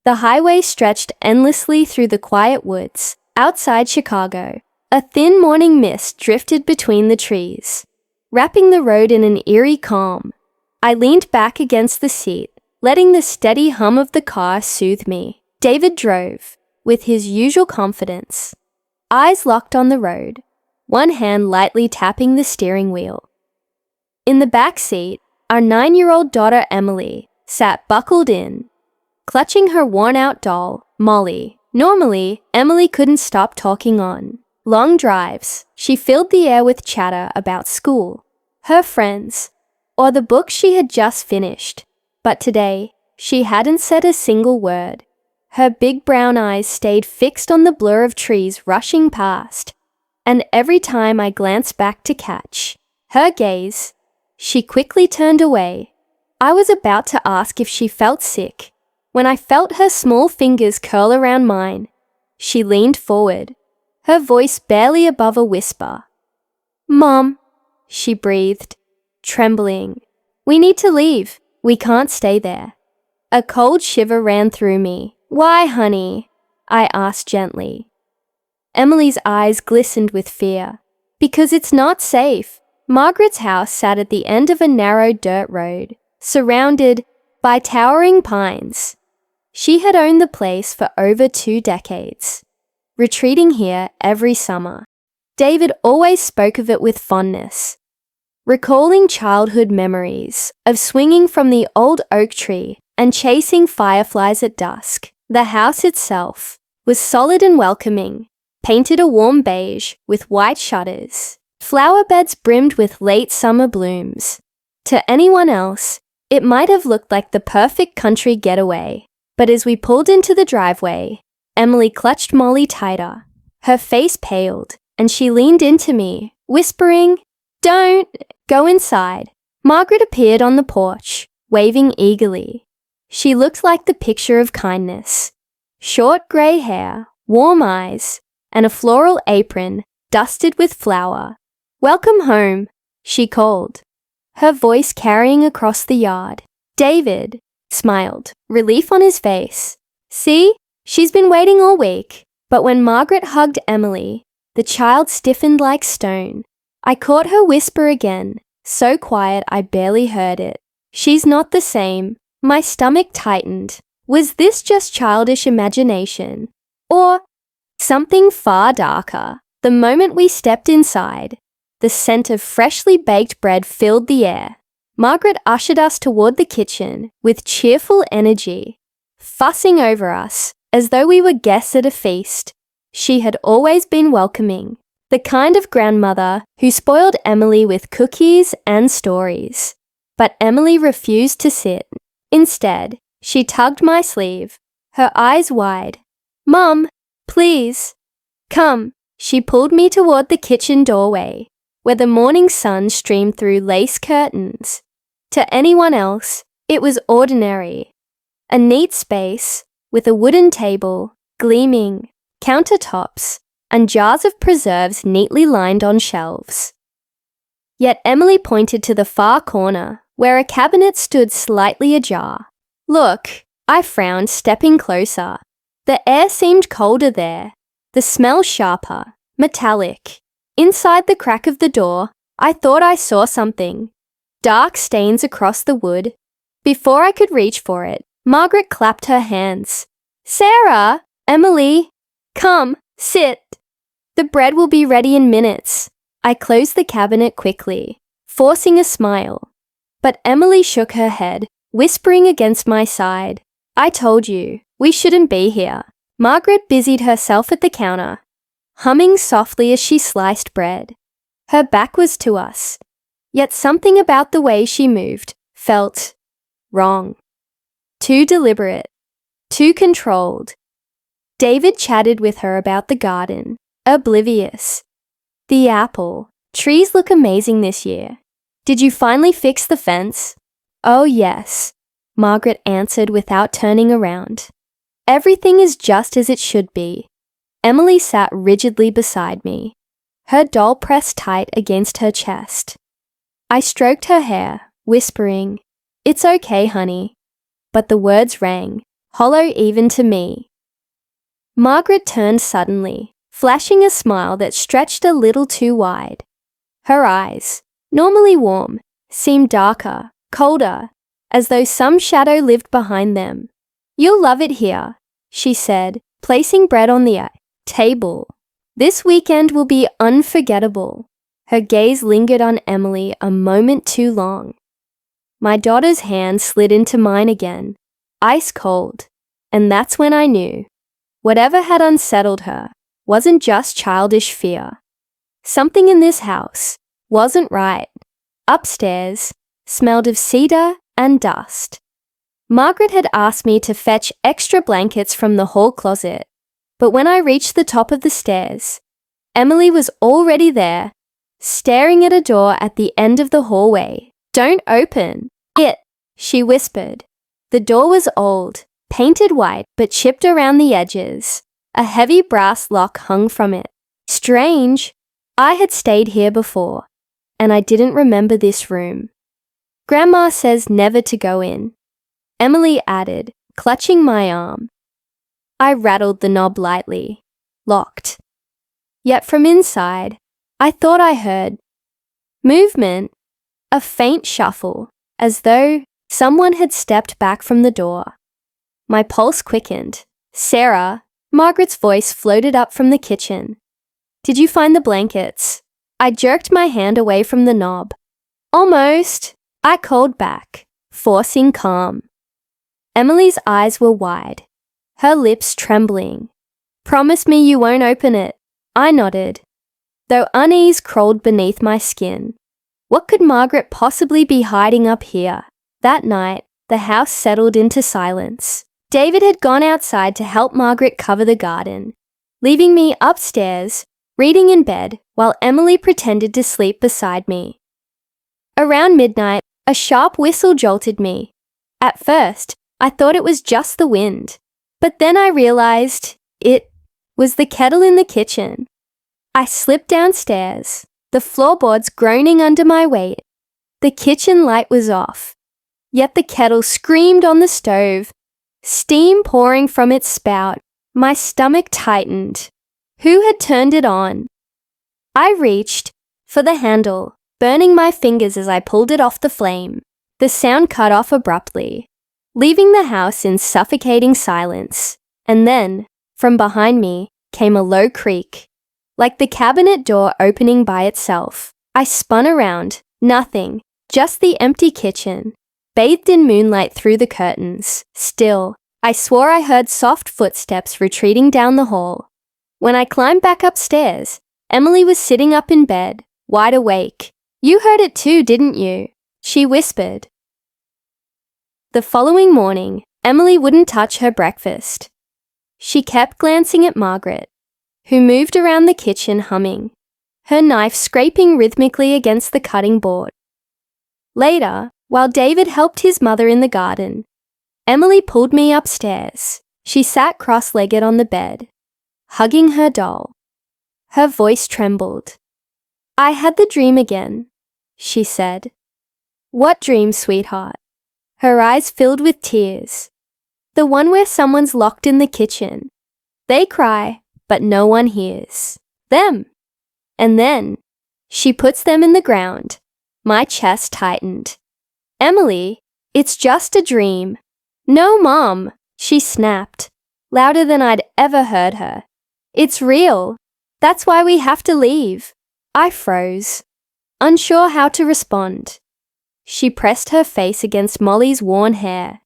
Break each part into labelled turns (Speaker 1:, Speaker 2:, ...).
Speaker 1: The highway stretched endlessly through the quiet woods. Outside Chicago, a thin morning mist drifted between the trees, wrapping the road in an eerie calm. I leaned back against the seat, letting the steady hum of the car soothe me. David drove, with his usual confidence, eyes locked on the road, one hand lightly tapping the steering wheel. In the back seat, our 9-year-old daughter Emily sat buckled in, clutching her worn-out doll, Molly. Normally, Emily couldn't stop talking on. Long drives, she filled the air with chatter about school, her friends, or the book she had just finished. But today, she hadn't said a single word. Her big brown eyes stayed fixed on the blur of trees rushing past, and every time I glanced back to catch her gaze, she quickly turned away. I was about to ask if she felt sick, when I felt her small fingers curl around mine. She leaned forward, her voice barely above a whisper. "Mom," she breathed, trembling. "We need to leave. We can't stay there." A cold shiver ran through me. "Why, honey?" I asked gently. Emily's eyes glistened with fear. "Because it's not safe." Margaret's house sat at the end of a narrow dirt road, surrounded by towering pines. She had owned the place for over 2 decades, retreating here every summer. David always spoke of it with fondness, recalling childhood memories of swinging from the old oak tree and chasing fireflies at dusk. The house itself was solid and welcoming, painted a warm beige with white shutters. Flower beds brimmed with late summer blooms. To anyone else, it might have looked like the perfect country getaway. But as we pulled into the driveway, Emily clutched Molly tighter. Her face paled, and she leaned into me, whispering, "Don't go inside." Margaret appeared on the porch, waving eagerly. She looked like the picture of kindness. Short grey hair, warm eyes, and a floral apron dusted with flour. "Welcome home," she called, her voice carrying across the yard. David smiled, relief on his face. "See, she's been waiting all week." But when Margaret hugged Emily, the child stiffened like stone. I caught her whisper again, so quiet I barely heard it. "She's not the same." My stomach tightened. Was this just childish imagination? Or something far darker? The moment we stepped inside, the scent of freshly baked bread filled the air. Margaret ushered us toward the kitchen with cheerful energy, fussing over us as though we were guests at a feast. She had always been welcoming, the kind of grandmother who spoiled Emily with cookies and stories. But Emily refused to sit. Instead, she tugged my sleeve, her eyes wide. "Mum, please, come." She pulled me toward the kitchen doorway, where the morning sun streamed through lace curtains. To anyone else, it was ordinary. A neat space with a wooden table, gleaming countertops, and jars of preserves neatly lined on shelves. Yet Emily pointed to the far corner, where a cabinet stood slightly ajar. "Look," I frowned, stepping closer. The air seemed colder there, the smell sharper, metallic. Inside the crack of the door, I thought I saw something. Dark stains across the wood. Before I could reach for it, Margaret clapped her hands. "Sarah! Emily! Come, sit. The bread will be ready in minutes." I closed the cabinet quickly, forcing a smile. But Emily shook her head, whispering against my side. "I told you, we shouldn't be here." Margaret busied herself at the counter, humming softly as she sliced bread. Her back was to us, yet something about the way she moved felt wrong. Too deliberate, too controlled. David chatted with her about the garden, oblivious. "The apple. Trees look amazing this year. Did you finally fix the fence?" "Oh yes," Margaret answered without turning around. "Everything is just as it should be." Emily sat rigidly beside me, her doll pressed tight against her chest. I stroked her hair, whispering, "It's okay, honey." But the words rang hollow even to me. Margaret turned suddenly, flashing a smile that stretched a little too wide. Her eyes, normally warm, seemed darker, colder, as though some shadow lived behind them. "You'll love it here," she said, placing bread on the table. "This weekend will be unforgettable." Her gaze lingered on Emily a moment too long. My daughter's hand slid into mine again, ice cold, and that's when I knew. Whatever had unsettled her wasn't just childish fear. Something in this house wasn't right. Upstairs smelled of cedar and dust. Margaret had asked me to fetch extra blankets from the hall closet, but when I reached the top of the stairs, Emily was already there, staring at a door at the end of the hallway. "Don't open it," she whispered. The door was old, painted white but chipped around the edges. A heavy brass lock hung from it. Strange. I had stayed here before, and I didn't remember this room. "Grandma says never to go in," Emily added, clutching my arm. I rattled the knob lightly. Locked. Yet from inside, I thought I heard movement, a faint shuffle, as though someone had stepped back from the door. My pulse quickened. "Sarah," Margaret's voice floated up from the kitchen. "Did you find the blankets?" I jerked my hand away from the knob. "Almost," I called back, forcing calm. Emily's eyes were wide, her lips trembling. "Promise me you won't open it." I nodded, though unease crawled beneath my skin. What could Margaret possibly be hiding up here? That night, the house settled into silence. David had gone outside to help Margaret cover the garden, leaving me upstairs, reading in bed, while Emily pretended to sleep beside me. Around midnight, a sharp whistle jolted me. At first, I thought it was just the wind, but then I realized it was the kettle in the kitchen. I slipped downstairs, the floorboards groaning under my weight. The kitchen light was off, yet the kettle screamed on the stove, steam pouring from its spout. My stomach tightened. Who had turned it on? I reached for the handle, burning my fingers as I pulled it off the flame. The sound cut off abruptly, leaving the house in suffocating silence. And then, from behind me, came a low creak, like the cabinet door opening by itself. I spun around. Nothing, just the empty kitchen, bathed in moonlight through the curtains. Still, I swore I heard soft footsteps retreating down the hall. When I climbed back upstairs, Emily was sitting up in bed, wide awake. "You heard it too, didn't you?" she whispered. The following morning, Emily wouldn't touch her breakfast. She kept glancing at Margaret, who moved around the kitchen humming, her knife scraping rhythmically against the cutting board. Later, while David helped his mother in the garden, Emily pulled me upstairs. She sat cross-legged on the bed, hugging her doll. Her voice trembled. "I had the dream again," she said. "What dream, sweetheart?" Her eyes filled with tears. "The one where someone's locked in the kitchen. They cry, but no one hears them. And then she puts them in the ground." My chest tightened. "Emily, it's just a dream." "No, Mom," she snapped, louder than I'd ever heard her. "It's real. That's why we have to leave." I froze, unsure how to respond. She pressed her face against Molly's worn hair.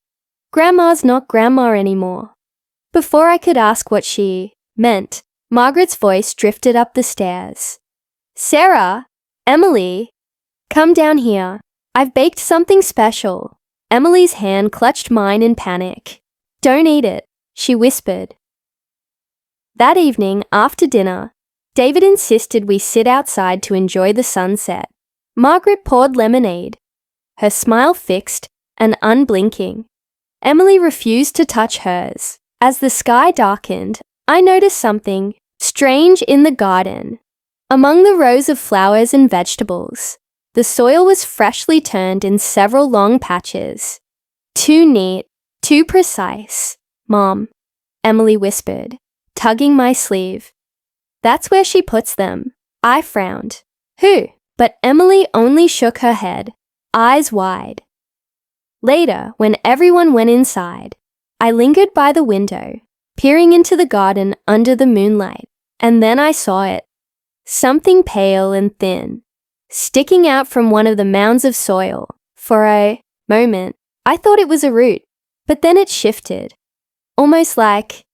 Speaker 1: "Grandma's not Grandma anymore." Before I could ask what she meant, Margaret's voice drifted up the stairs. "Sarah, Emily, come down here. I've baked something special." Emily's hand clutched mine in panic. "Don't eat it," she whispered. That evening, after dinner, David insisted we sit outside to enjoy the sunset. Margaret poured lemonade, her smile fixed and unblinking. Emily refused to touch hers. As the sky darkened, I noticed something strange in the garden. Among the rows of flowers and vegetables, the soil was freshly turned in several long patches. Too neat, too precise. Mom, Emily whispered, tugging my sleeve. That's where she puts them. I frowned. Who? But Emily only shook her head, eyes wide. Later, when everyone went inside, I lingered by the window, peering into the garden under the moonlight, and then I saw it. Something pale and thin, sticking out from one of the mounds of soil. For a moment, I thought it was a root, but then it shifted, almost like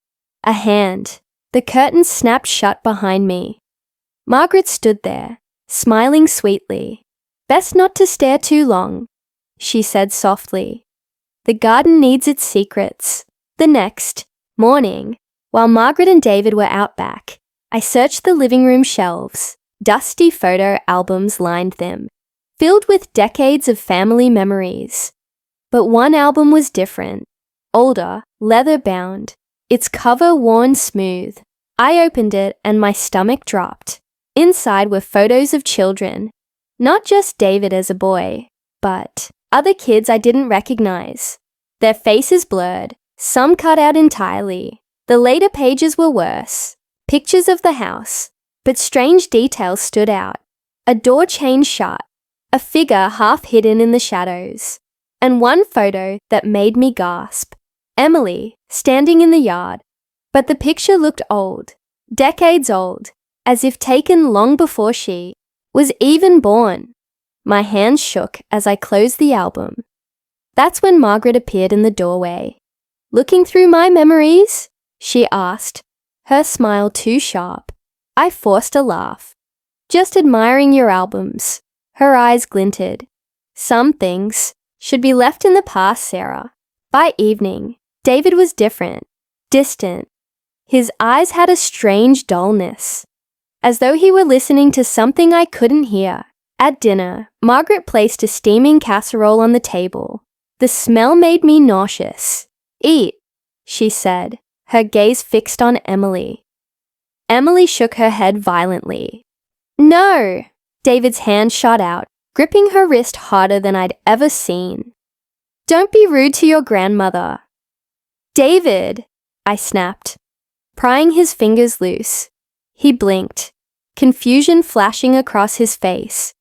Speaker 1: a hand. The curtains snapped shut behind me. Margaret stood there, smiling sweetly. Best not to stare too long, she said softly. The garden needs its secrets. The next morning, while Margaret and David were out back, I searched the living room shelves. Dusty photo albums lined them, filled with decades of family memories. But one album was different, older, leather-bound, its cover worn smooth. I opened it and my stomach dropped. Inside were photos of children, not just David as a boy, but other kids I didn't recognize. Their faces blurred, some cut out entirely. The later pages were worse. Pictures of the house, but strange details stood out. A door chained shut, a figure half hidden in the shadows, and one photo that made me gasp. Emily, standing in the yard. But the picture looked old, decades old, as if taken long before she was even born. My hands shook as I closed the album. That's when Margaret appeared in the doorway. Looking through my memories? She asked, her smile too sharp. I forced a laugh. Just admiring your albums. Her eyes glinted. Some things should be left in the past, Sarah. By evening, David was different, distant. His eyes had a strange dullness, as though he were listening to something I couldn't hear. At dinner, Margaret placed a steaming casserole on the table. The smell made me nauseous. Eat, she said, her gaze fixed on Emily. Emily shook her head violently. No! David's hand shot out, gripping her wrist harder than I'd ever seen. Don't be rude to your grandmother. David, I snapped, prying his fingers loose. He blinked, confusion flashing across his face.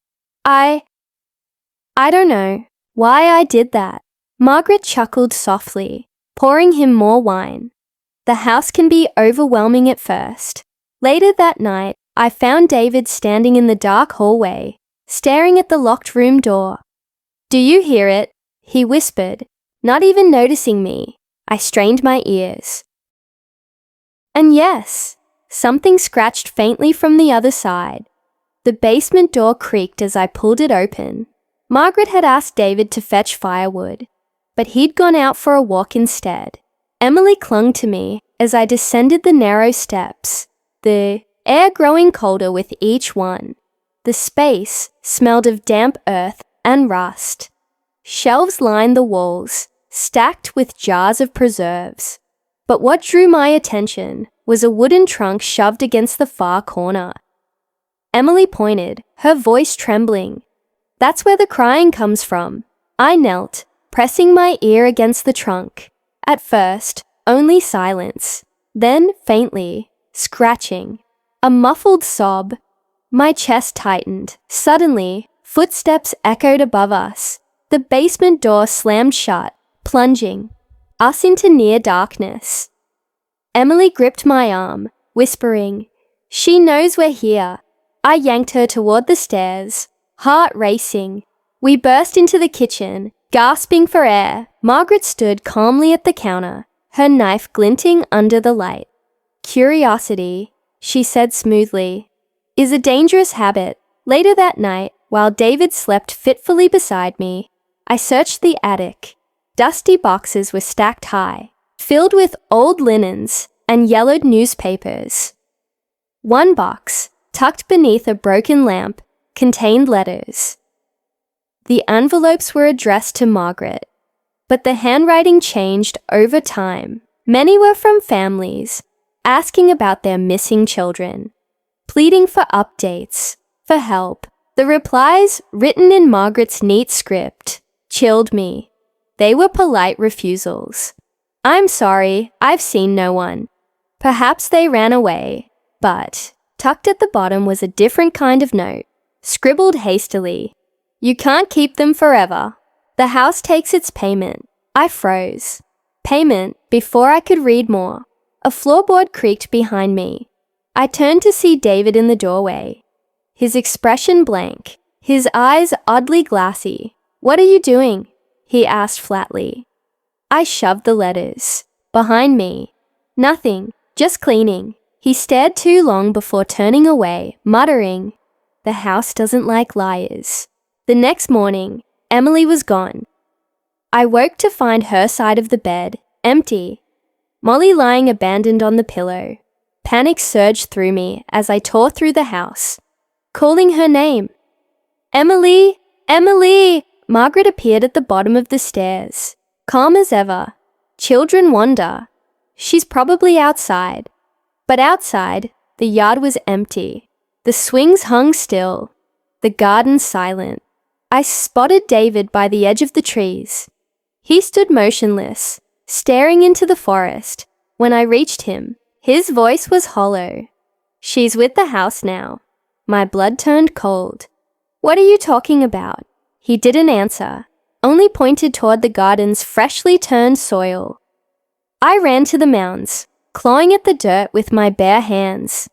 Speaker 1: I don't know why I did that. Margaret chuckled softly, pouring him more wine. The house can be overwhelming at first. Later that night, I found David standing in the dark hallway, staring at the locked room door. Do you hear it? He whispered, not even noticing me. I strained my ears. And yes, something scratched faintly from the other side. The basement door creaked as I pulled it open. Margaret had asked David to fetch firewood, but he'd gone out for a walk instead. Emily clung to me as I descended the narrow steps, the air growing colder with each one. The space smelled of damp earth and rust. Shelves lined the walls, stacked with jars of preserves. But what drew my attention was a wooden trunk shoved against the far corner. Emily pointed, her voice trembling. That's where the crying comes from. I knelt, pressing my ear against the trunk. At first, only silence. Then, faintly, scratching. A muffled sob. My chest tightened. Suddenly, footsteps echoed above us. The basement door slammed shut, plunging us into near darkness. Emily gripped my arm, whispering, "She knows we're here." I yanked her toward the stairs, heart racing. We burst into the kitchen, gasping for air. Margaret stood calmly at the counter, her knife glinting under the light. "Curiosity," she said smoothly, "is a dangerous habit." Later that night, while David slept fitfully beside me, I searched the attic. Dusty boxes were stacked high, filled with old linens and yellowed newspapers. One box, tucked beneath a broken lamp, contained letters. The envelopes were addressed to Margaret, but the handwriting changed over time. Many were from families, asking about their missing children, pleading for updates, for help. The replies, written in Margaret's neat script, chilled me. They were polite refusals. I'm sorry, I've seen no one. Perhaps they ran away, but tucked at the bottom was a different kind of note, scribbled hastily. You can't keep them forever. The house takes its payment. I froze. Payment before I could read more. A floorboard creaked behind me. I turned to see David in the doorway. His expression blank, his eyes oddly glassy. What are you doing? He asked flatly. I shoved the letters. Behind me. Nothing, just cleaning. He stared too long before turning away, muttering, The house doesn't like liars. The next morning, Emily was gone. I woke to find her side of the bed empty. Molly lying abandoned on the pillow. Panic surged through me as I tore through the house, calling her name. Emily! Emily! Margaret appeared at the bottom of the stairs, calm as ever. Children wonder. She's probably outside. But outside, the yard was empty. The swings hung still. The garden silent. I spotted David by the edge of the trees. He stood motionless, staring into the forest. When I reached him, his voice was hollow. She's with the house now. My blood turned cold. What are you talking about? He didn't answer, only pointed toward the garden's freshly turned soil. I ran to the mounds, clawing at the dirt with my bare hands.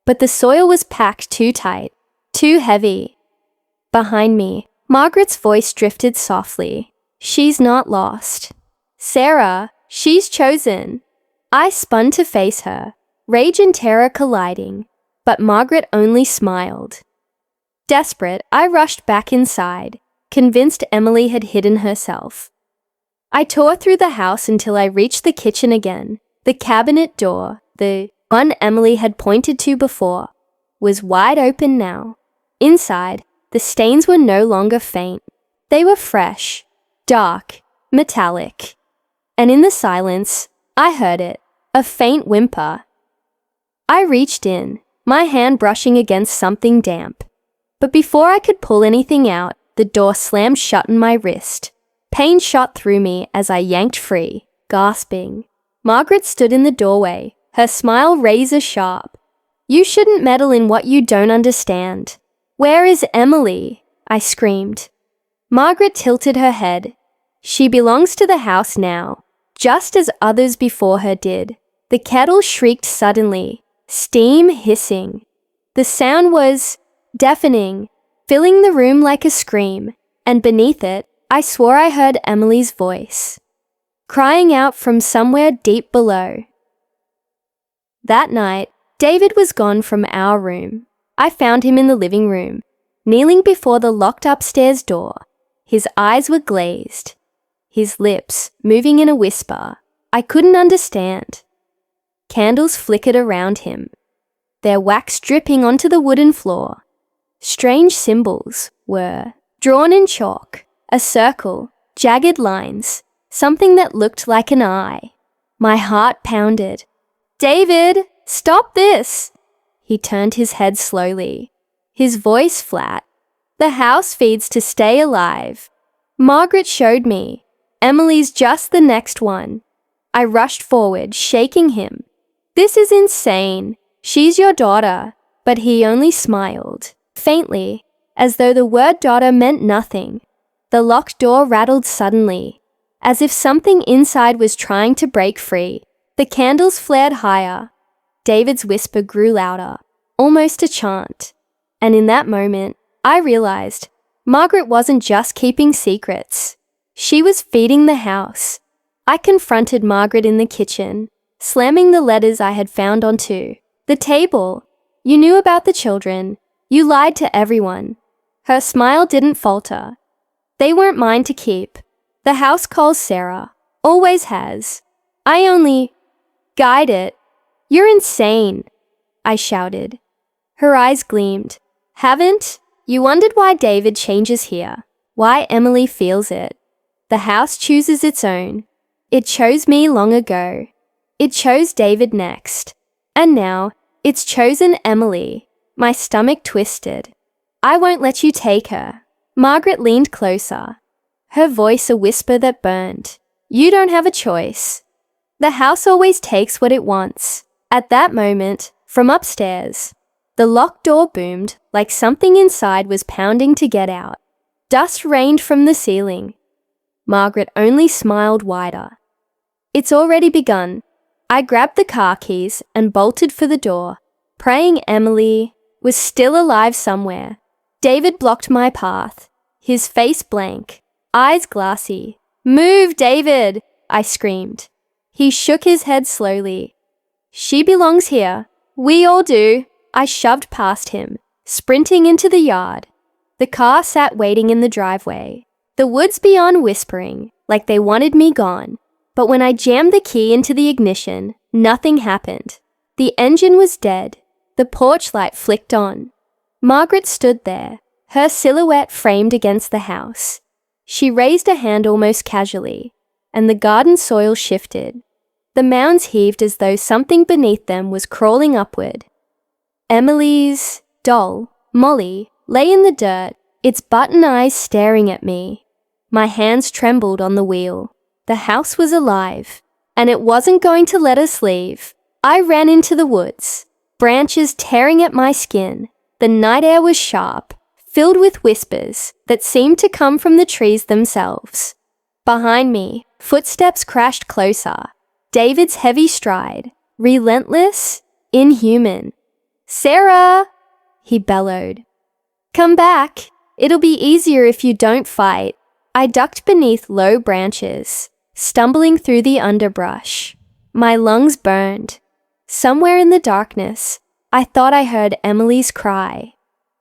Speaker 1: But the soil was packed too tight, too heavy. Behind me, Margaret's voice drifted softly. She's not lost. Sarah, she's chosen. I spun to face her, rage and terror colliding, but Margaret only smiled. Desperate, I rushed back inside, convinced Emily had hidden herself. I tore through the house until I reached the kitchen again. The cabinet door, the one Emily had pointed to before, was wide open now. Inside, the stains were no longer faint. They were fresh, dark, metallic. And in the silence, I heard it, a faint whimper. I reached in, my hand brushing against something damp. But before I could pull anything out, the door slammed shut on my wrist. Pain shot through me as I yanked free, gasping. Margaret stood in the doorway, her smile razor sharp. You shouldn't meddle in what you don't understand. Where is Emily? I screamed. Margaret tilted her head. She belongs to the house now, just as others before her did. The kettle shrieked suddenly, steam hissing. The sound was deafening, filling the room like a scream, and beneath it, I swore I heard Emily's voice, crying out from somewhere deep below. That night, David was gone from our room. I found him in the living room, kneeling before the locked upstairs door. His eyes were glazed, his lips moving in a whisper I couldn't understand. Candles flickered around him, their wax dripping onto the wooden floor. Strange symbols were drawn in chalk, a circle, jagged lines, something that looked like an eye. My heart pounded. David, stop this! He turned his head slowly, his voice flat. The house feeds to stay alive. Margaret showed me. Emily's just the next one. I rushed forward, shaking him. This is insane. She's your daughter. But he only smiled, faintly, as though the word daughter meant nothing. The locked door rattled suddenly, as if something inside was trying to break free. The candles flared higher. David's whisper grew louder, almost a chant. And in that moment, I realized Margaret wasn't just keeping secrets. She was feeding the house. I confronted Margaret in the kitchen, slamming the letters I had found onto the table. You knew about the children. You lied to everyone. Her smile didn't falter. They weren't mine to keep. The house calls Sarah. Always has. I only guide it. You're insane, I shouted. Her eyes gleamed. Haven't? You wondered why David changes here, why Emily feels it. The house chooses its own. It chose me long ago. It chose David next. And now, it's chosen Emily. My stomach twisted. I won't let you take her. Margaret leaned closer, her voice a whisper that burned. You don't have a choice. The house always takes what it wants. At that moment, from upstairs, the locked door boomed like something inside was pounding to get out. Dust rained from the ceiling. Margaret only smiled wider. It's already begun. I grabbed the car keys and bolted for the door, praying Emily was still alive somewhere. David blocked my path, his face blank, eyes glassy. "Move, David!" I screamed. He shook his head slowly. "She belongs here. We all do." I shoved past him, sprinting into the yard. The car sat waiting in the driveway. The woods beyond whispering, like they wanted me gone. But when I jammed the key into the ignition, nothing happened. The engine was dead. The porch light flicked on. Margaret stood there, her silhouette framed against the house. She raised a hand almost casually, and the garden soil shifted. The mounds heaved as though something beneath them was crawling upward. Emily's doll, Molly, lay in the dirt, its button eyes staring at me. My hands trembled on the wheel. The house was alive, and it wasn't going to let us leave. I ran into the woods, branches tearing at my skin. The night air was sharp, filled with whispers that seemed to come from the trees themselves. Behind me, footsteps crashed closer. David's heavy stride, relentless, inhuman. "Sarah!" he bellowed. "Come back. It'll be easier if you don't fight." I ducked beneath low branches, stumbling through the underbrush. My lungs burned. Somewhere in the darkness, I thought I heard Emily's cry.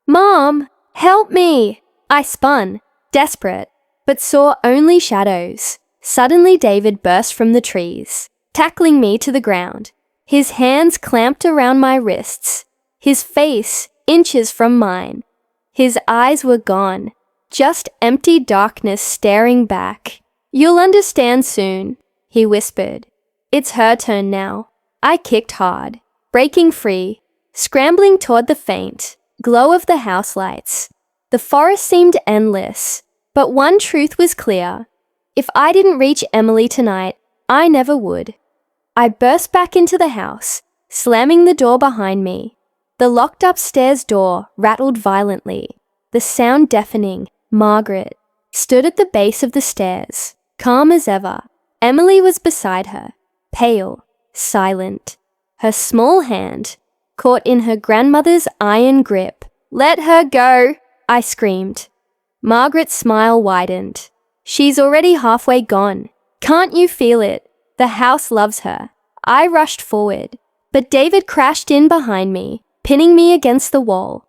Speaker 1: "Mom, help me!" I spun, desperate, but saw only shadows. Suddenly David burst from the trees, tackling me to the ground. His hands clamped around my wrists, his face inches from mine. His eyes were gone, just empty darkness staring back. "You'll understand soon," he whispered. "It's her turn now." I kicked hard, breaking free, scrambling toward the faint glow of the house lights. The forest seemed endless, but one truth was clear. If I didn't reach Emily tonight, I never would. I burst back into the house, slamming the door behind me. The locked upstairs door rattled violently, the sound deafening. Margaret stood at the base of the stairs, calm as ever. Emily was beside her, pale, silent, her small hand caught in her grandmother's iron grip. "Let her go!" I screamed. Margaret's smile widened. "She's already halfway gone. Can't you feel it? The house loves her." I rushed forward, but David crashed in behind me, pinning me against the wall.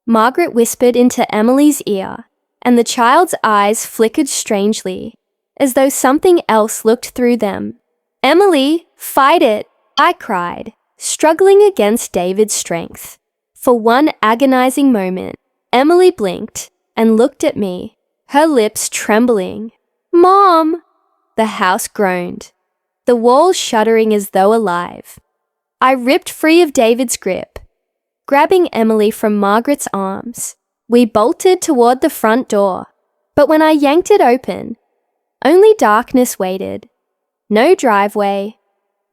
Speaker 1: Margaret whispered into Emily's ear, and the child's eyes flickered strangely, as though something else looked through them. "Emily, fight it!" I cried, struggling against David's strength. For one agonizing moment, Emily blinked and looked at me, her lips trembling. "Mom!" The house groaned, the walls shuddering as though alive. I ripped free of David's grip, grabbing Emily from Margaret's arms. We bolted toward the front door, but when I yanked it open, only darkness waited. No driveway,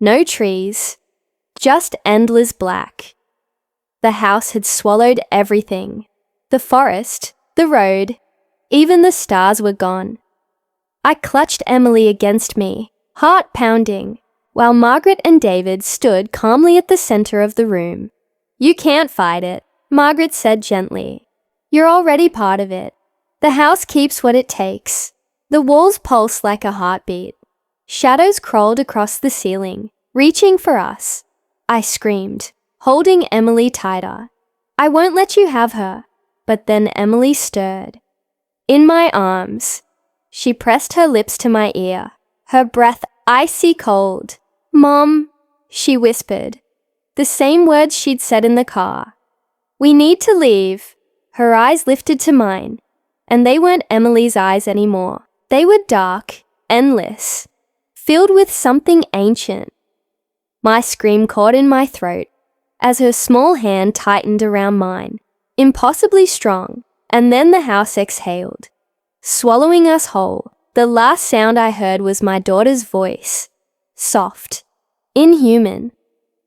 Speaker 1: no trees, just endless black. The house had swallowed everything. The forest, the road, even the stars were gone. I clutched Emily against me, heart pounding, while Margaret and David stood calmly at the center of the room. "You can't fight it," Margaret said gently. "You're already part of it. The house keeps what it takes." The walls pulsed like a heartbeat. Shadows crawled across the ceiling, reaching for us. I screamed, holding Emily tighter. "I won't let you have her." But then Emily stirred. In my arms, she pressed her lips to my ear, her breath icy cold. "Mom," she whispered, the same words she'd said in the car. "We need to leave." Her eyes lifted to mine, and they weren't Emily's eyes anymore. They were dark, endless, filled with something ancient. My scream caught in my throat as her small hand tightened around mine, impossibly strong, and then the house exhaled, swallowing us whole. The last sound I heard was my daughter's voice. soft, inhuman,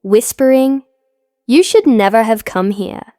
Speaker 1: whispering, "You should never have come here."